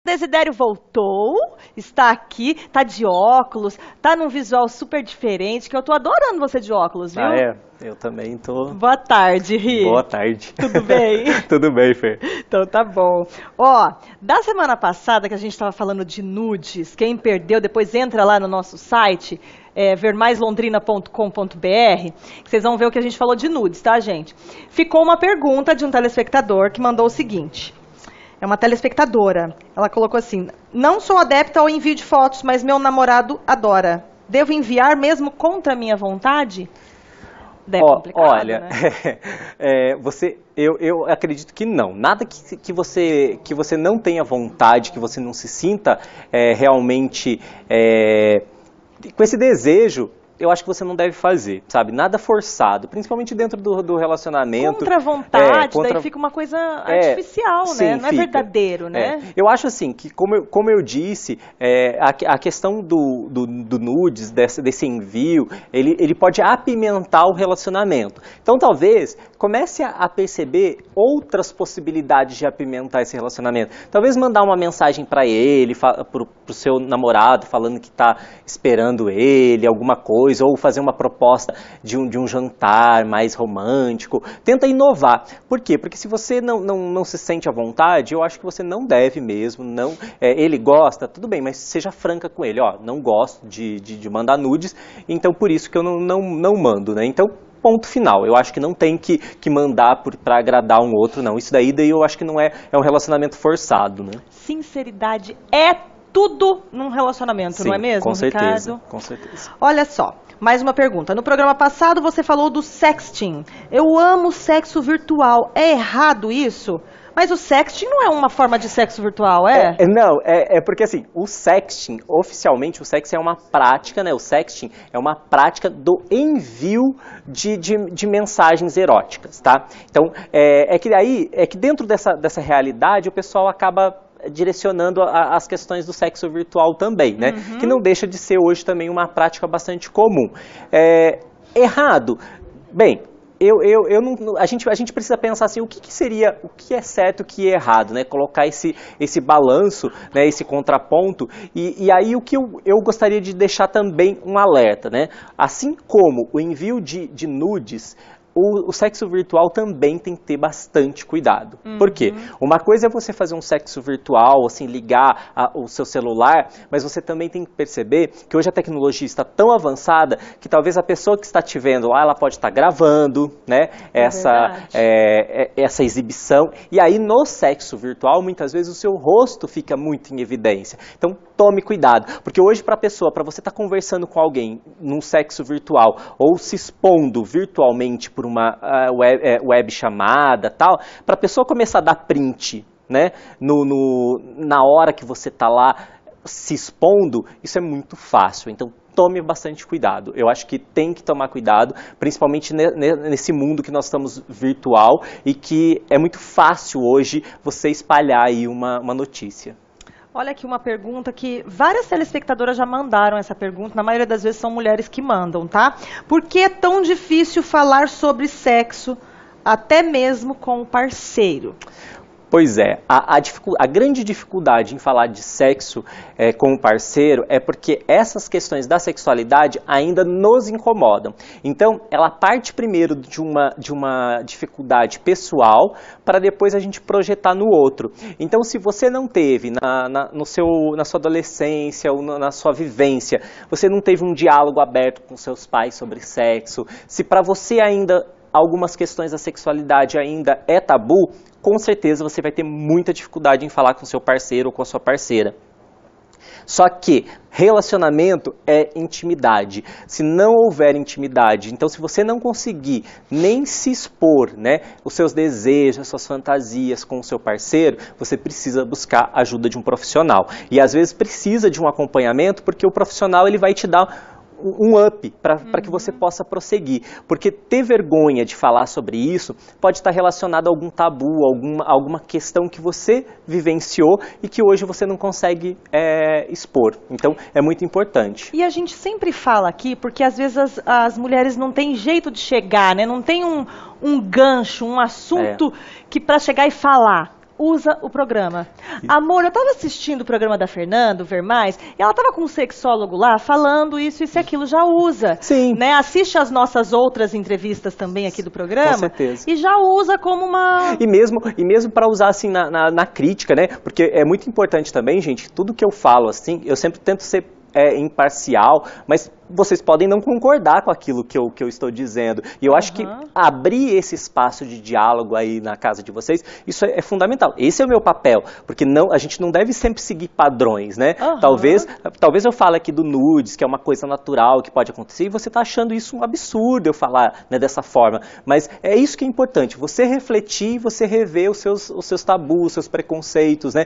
Desidério voltou, está aqui, tá de óculos, tá num visual super diferente, que eu tô adorando você de óculos, viu? Ah, é? Eu também tô. Boa tarde, Ri. Boa tarde. Tudo bem? Tudo bem, Fer. Então tá bom. Ó, da semana passada que a gente estava falando de nudes, quem perdeu, depois entra lá no nosso site, vermaislondrina.com.br, que vocês vão ver o que a gente falou de nudes, tá, gente? Ficou uma pergunta de um telespectador que mandou o seguinte. É uma telespectadora. Ela colocou assim: não sou adepta ao envio de fotos, mas meu namorado adora. Devo enviar mesmo contra a minha vontade? É complicado, olha, né? Eu acredito que não. Nada que você não tenha vontade, que você não se sinta realmente com esse desejo, eu acho que você não deve fazer, sabe? Nada forçado, principalmente dentro do relacionamento. Contra a vontade, daí fica uma coisa artificial, sim, né? Não é verdadeiro, né? Eu acho assim, que como eu disse, a questão do nudes, desse envio, ele pode apimentar o relacionamento. Então talvez comece a perceber outras possibilidades de apimentar esse relacionamento. Talvez mandar uma mensagem para ele, pro seu namorado, falando que está esperando ele, alguma coisa, ou fazer uma proposta de um jantar mais romântico. Tenta inovar. Por quê? Porque se você não se sente à vontade, eu acho que você não deve mesmo. Ele gosta, tudo bem, mas seja franca com ele. Ó, não gosto de mandar nudes, então por isso que eu não mando, né? Então, ponto final. Eu acho que não tem que mandar para agradar um outro, não. Isso daí eu acho que não é um relacionamento forçado, né? Sinceridade é tudo num relacionamento, sim, não é mesmo, com certeza, Ricardo? Com certeza. Olha só, mais uma pergunta. No programa passado você falou do sexting. Eu amo sexo virtual. É errado isso? Mas o sexting não é uma forma de sexo virtual, é? Não, porque assim, o sexting, oficialmente, o sexting é uma prática, né? O sexting é uma prática do envio de mensagens eróticas, tá? Então, que dentro dessa realidade o pessoal acaba direcionando as questões do sexo virtual também, né? Uhum. Que não deixa de ser hoje também uma prática bastante comum. Errado? Bem, a gente precisa pensar assim, o que é certo, o que é errado, né? Colocar esse balanço, né? Esse contraponto, e aí o que eu gostaria de deixar também um alerta, né? Assim como o envio de nudes, o sexo virtual também tem que ter bastante cuidado. Por quê? Uma coisa é você fazer um sexo virtual, assim, ligar o seu celular, mas você também tem que perceber que hoje a tecnologia está tão avançada que talvez a pessoa que está te vendo lá, ela pode estar gravando, né, essa exibição. E aí no sexo virtual, muitas vezes o seu rosto fica muito em evidência. Então tome cuidado, porque hoje para você estar conversando com alguém num sexo virtual ou se expondo virtualmente por uma web chamada, tal, para a pessoa começar a dar print, né, na hora que você está lá se expondo, isso é muito fácil. Então tome bastante cuidado. Eu acho que tem que tomar cuidado, principalmente nesse mundo que nós estamos virtual e que é muito fácil hoje você espalhar aí uma notícia. Olha aqui uma pergunta que várias telespectadoras já mandaram essa pergunta, na maioria das vezes são mulheres que mandam, tá? Por que é tão difícil falar sobre sexo, até mesmo com o parceiro? Pois é, a grande dificuldade em falar de sexo com o parceiro é porque essas questões da sexualidade ainda nos incomodam. Então, ela parte primeiro de uma dificuldade pessoal para depois a gente projetar no outro. Então, se você não teve na sua adolescência ou na sua vivência, você não teve um diálogo aberto com seus pais sobre sexo, se para você ainda algumas questões da sexualidade ainda é tabu, com certeza você vai ter muita dificuldade em falar com seu parceiro ou com a sua parceira. Só que relacionamento é intimidade. Se não houver intimidade, então se você não conseguir nem se expor, né, os seus desejos, as suas fantasias com o seu parceiro, você precisa buscar a ajuda de um profissional. E às vezes precisa de um acompanhamento, porque o profissional ele vai te dar um up para que você possa prosseguir. Porque ter vergonha de falar sobre isso pode estar relacionado a algum tabu, alguma questão que você vivenciou e que hoje você não consegue expor. Então, é muito importante. E a gente sempre fala aqui, porque às vezes as mulheres não têm jeito de chegar, né? Não tem um gancho, um assunto que para chegar e falar. usa o programa. Amor, eu tava assistindo o programa da Fernanda, o Ver Mais, e ela tava com um sexólogo lá falando isso e aquilo, já usa. Sim. Né? Assiste as nossas outras entrevistas também aqui do programa. Com certeza. E já usa como uma... E mesmo para usar assim na crítica, né? Porque é muito importante também, gente, tudo que eu falo assim, eu sempre tento ser imparcial, mas vocês podem não concordar com aquilo que eu estou dizendo. E eu acho que abrir esse espaço de diálogo aí na casa de vocês, isso é fundamental. Esse é o meu papel, porque a gente não deve sempre seguir padrões, né? Talvez eu fale aqui do nudes, que é uma coisa natural que pode acontecer, e você está achando isso um absurdo eu falar, né, dessa forma. Mas é isso que é importante, você refletir, você rever os seus tabus, os seus preconceitos, né?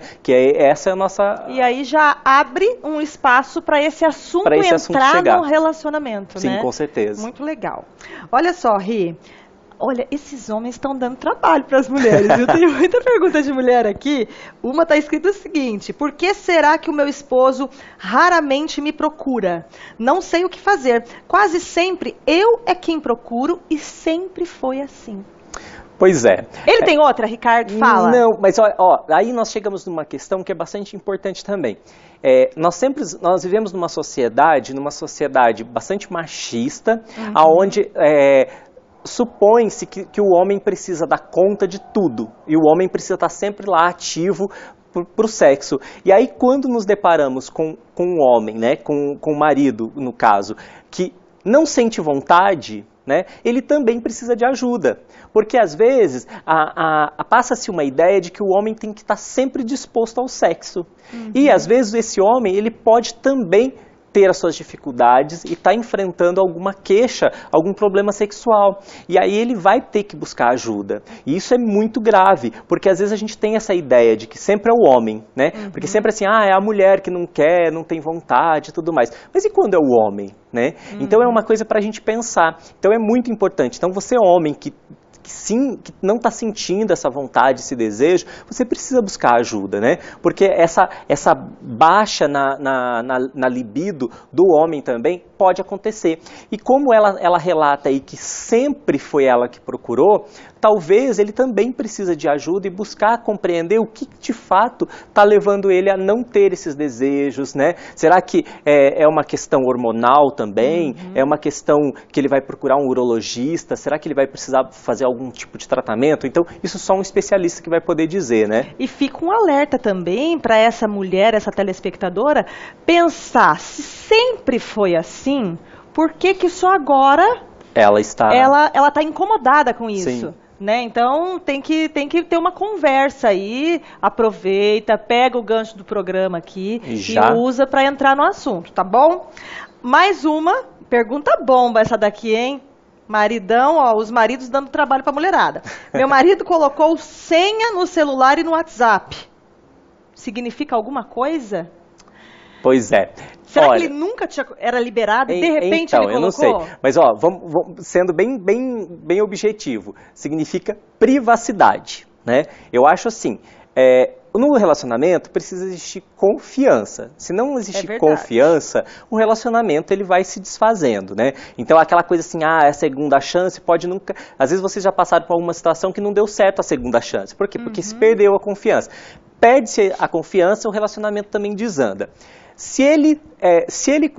Essa é a nossa... E aí já abre um espaço para esse assunto entrar no relacionamento, Sim, né? Sim, com certeza. Muito legal. Olha só, Ri, olha, esses homens estão dando trabalho para as mulheres. Eu tenho muita pergunta de mulher aqui. Uma está escrita o seguinte: por que será que o meu esposo raramente me procura? Não sei o que fazer. Quase sempre eu é quem procuro e sempre foi assim. Pois é. Ele tem outra, Ricardo? Fala. Não, mas aí nós chegamos numa questão que é bastante importante também. Nós vivemos numa sociedade bastante machista, onde supõe-se que o homem precisa dar conta de tudo, e o homem precisa estar sempre lá ativo para o sexo. E aí quando nos deparamos com um homem, né, com o marido, no caso, que não sente vontade, né, ele também precisa de ajuda, porque às vezes passa-se uma ideia de que o homem tem que estar sempre disposto ao sexo, e às vezes esse homem ele pode também ter as suas dificuldades e está enfrentando alguma queixa, algum problema sexual. E aí ele vai ter que buscar ajuda. E isso é muito grave, porque às vezes a gente tem essa ideia de que sempre é o homem, né? Porque sempre assim, é a mulher que não quer, não tem vontade e tudo mais. Mas e quando é o homem, né? Então é uma coisa para a gente pensar. Então é muito importante. Então você, homem, que não está sentindo essa vontade, esse desejo, você precisa buscar ajuda, né? Porque essa baixa na libido do homem também pode acontecer. E como ela relata aí que sempre foi ela que procurou, talvez ele também precisa de ajuda e buscar compreender o que de fato está levando ele a não ter esses desejos, né? Será que é uma questão hormonal também? É uma questão que ele vai procurar um urologista? Será que ele vai precisar fazer algum tipo de tratamento? Então, isso só um especialista que vai poder dizer, né? E fica um alerta também para essa mulher, essa telespectadora, pensar, se sempre foi assim, por que só agora ela está incomodada com isso? Sim. Né? Então tem que ter uma conversa aí, aproveita, pega o gancho do programa aqui e usa para entrar no assunto, tá bom? Mais uma pergunta bomba essa daqui, hein? Maridão, os maridos dando trabalho para mulherada. Meu marido colocou senha no celular e no WhatsApp. Significa alguma coisa? Pois é. Será que ele nunca era liberado e de repente ele colocou? Eu não sei. Mas vamos sendo bem objetivo, significa privacidade, né? Eu acho assim, no relacionamento precisa existir confiança. Se não existir confiança, o relacionamento ele vai se desfazendo, né? Então aquela coisa assim, a segunda chance pode nunca... Às vezes vocês já passaram por alguma situação que não deu certo a segunda chance. Por quê? Porque se perdeu a confiança. Perde-se a confiança, o relacionamento também desanda. Se ele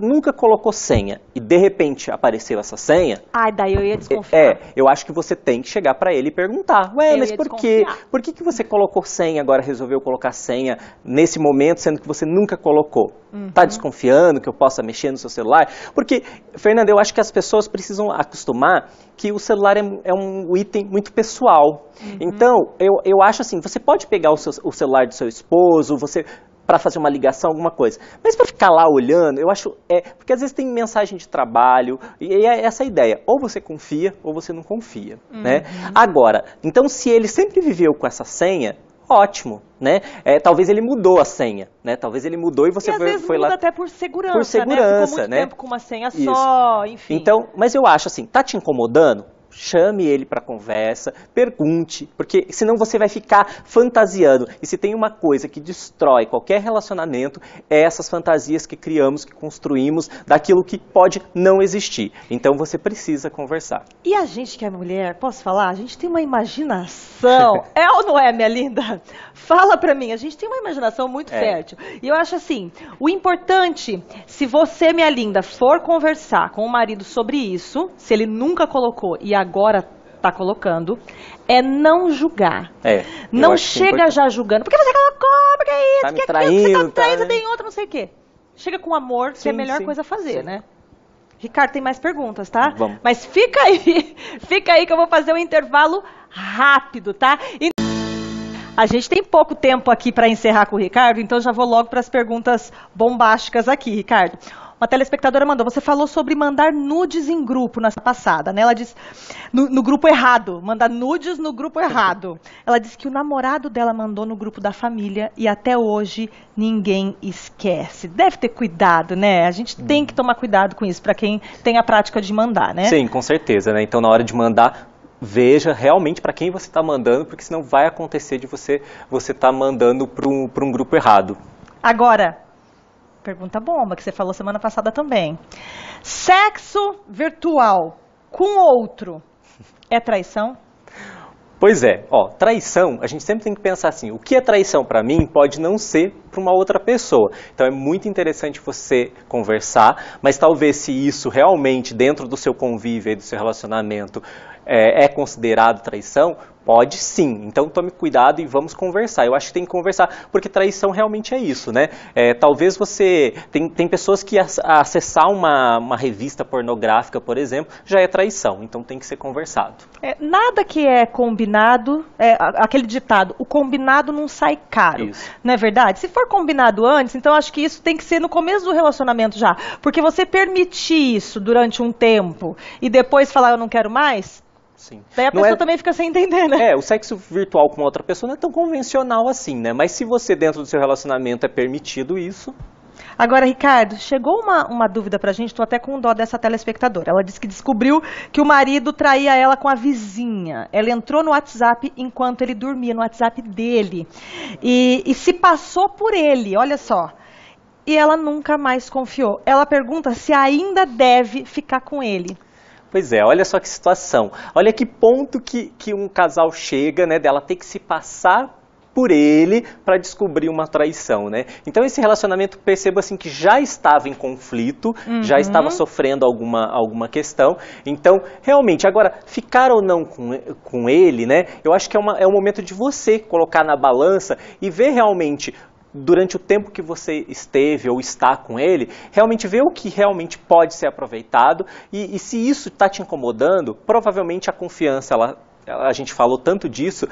nunca colocou senha e de repente apareceu essa senha... daí eu ia desconfiar. Eu acho que você tem que chegar para ele e perguntar. Mas por quê? Por que você colocou senha, agora resolveu colocar senha nesse momento, sendo que você nunca colocou? Tá desconfiando que eu possa mexer no seu celular? Porque, Fernanda, eu acho que as pessoas precisam acostumar que o celular é um item muito pessoal. Então, eu acho assim, você pode pegar o celular do seu esposo, para fazer uma ligação, alguma coisa. Mas para ficar lá olhando, eu acho... porque às vezes tem mensagem de trabalho, e é essa a ideia. Ou você confia, ou você não confia, né? Agora, então se ele sempre viveu com essa senha, ótimo, né? Talvez ele mudou a senha, né? Talvez ele mudou e você foi lá... até por segurança, por segurança, né? Ficou muito tempo com uma senha só, enfim. Então, mas eu acho assim, tá te incomodando? Chame ele para conversa, pergunte, porque senão você vai ficar fantasiando. E se tem uma coisa que destrói qualquer relacionamento, é essas fantasias que criamos, que construímos, daquilo que pode não existir. Então você precisa conversar. E a gente que é mulher, posso falar? A gente tem uma imaginação. É ou não é, minha linda? Fala pra mim, a gente tem uma imaginação muito fértil. E eu acho assim, o importante, se você, minha linda, for conversar com o marido sobre isso, se ele nunca colocou e agora tá colocando, é não julgar. Não chega já julgando. Por que você colocou? Por que é isso? Tá me que traindo, você tá traindo, tem outra, não sei o quê. Chega com amor, que é a melhor coisa a fazer, né? Ricardo, tem mais perguntas, tá? Vamos. Mas fica aí que eu vou fazer um intervalo rápido, tá? A gente tem pouco tempo aqui para encerrar com o Ricardo, então já vou logo para as perguntas bombásticas aqui, Ricardo. Uma telespectadora mandou, você falou sobre mandar nudes em grupo na passada, né? Ela disse, no grupo errado, mandar nudes no grupo errado. Ela disse que o namorado dela mandou no grupo da família e até hoje ninguém esquece. Deve ter cuidado, né? A gente tem que tomar cuidado com isso, para quem tem a prática de mandar, né? Sim, com certeza, né? Então, na hora de mandar, veja realmente para quem você está mandando, porque senão vai acontecer de você estar mandando para um grupo errado. Agora, pergunta bomba, que você falou semana passada também. Sexo virtual com outro é traição? Pois é, traição, a gente sempre tem que pensar assim, o que é traição para mim pode não ser para uma outra pessoa. Então é muito interessante você conversar, mas talvez se isso realmente dentro do seu convívio e do seu relacionamento é considerado traição, pode sim. Então tome cuidado e vamos conversar. Eu acho que tem que conversar, porque traição realmente é isso, né? Talvez você... Tem pessoas que acessar uma revista pornográfica, por exemplo, já é traição. Então tem que ser conversado. Nada que é combinado, aquele ditado, o combinado não sai caro. Isso. Não é verdade? Se for combinado antes, então acho que isso tem que ser no começo do relacionamento já. Porque você permitir isso durante um tempo e depois falar eu não quero mais... Sim. Daí a pessoa também fica sem entender, né? O sexo virtual com outra pessoa não é tão convencional assim, né? Mas se você dentro do seu relacionamento é permitido isso... Agora, Ricardo, chegou uma dúvida pra gente, tô até com dó dessa telespectadora. Ela disse que descobriu que o marido traía ela com a vizinha. Ela entrou no WhatsApp enquanto ele dormia, no WhatsApp dele. E se passou por ele, olha só. E ela nunca mais confiou. Ela pergunta se ainda deve ficar com ele. Pois é, olha só que situação. Olha que ponto que um casal chega, né, dela ter que se passar por ele para descobrir uma traição, né? Então esse relacionamento, perceba assim que já estava em conflito, já estava sofrendo alguma questão. Então, realmente, agora, ficar ou não com ele, né? Eu acho que é um momento de você colocar na balança e ver realmente... durante o tempo que você esteve ou está com ele, realmente ver o que realmente pode ser aproveitado e se isso está te incomodando, provavelmente a confiança, a gente falou tanto disso,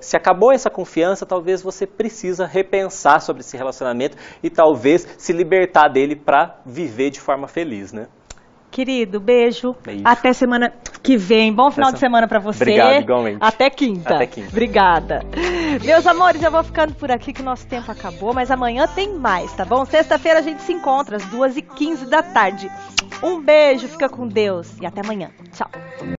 se acabou essa confiança, talvez você precisa repensar sobre esse relacionamento e talvez se libertar dele para viver de forma feliz, né? Querido, beijo. Até semana que vem. Bom final de semana pra você. Obrigado, igualmente. Até quinta. Até quinta. Obrigada. Meus amores, eu vou ficando por aqui que o nosso tempo acabou, mas amanhã tem mais, tá bom? Sexta-feira a gente se encontra às 2h15 da tarde. Um beijo, fica com Deus e até amanhã. Tchau.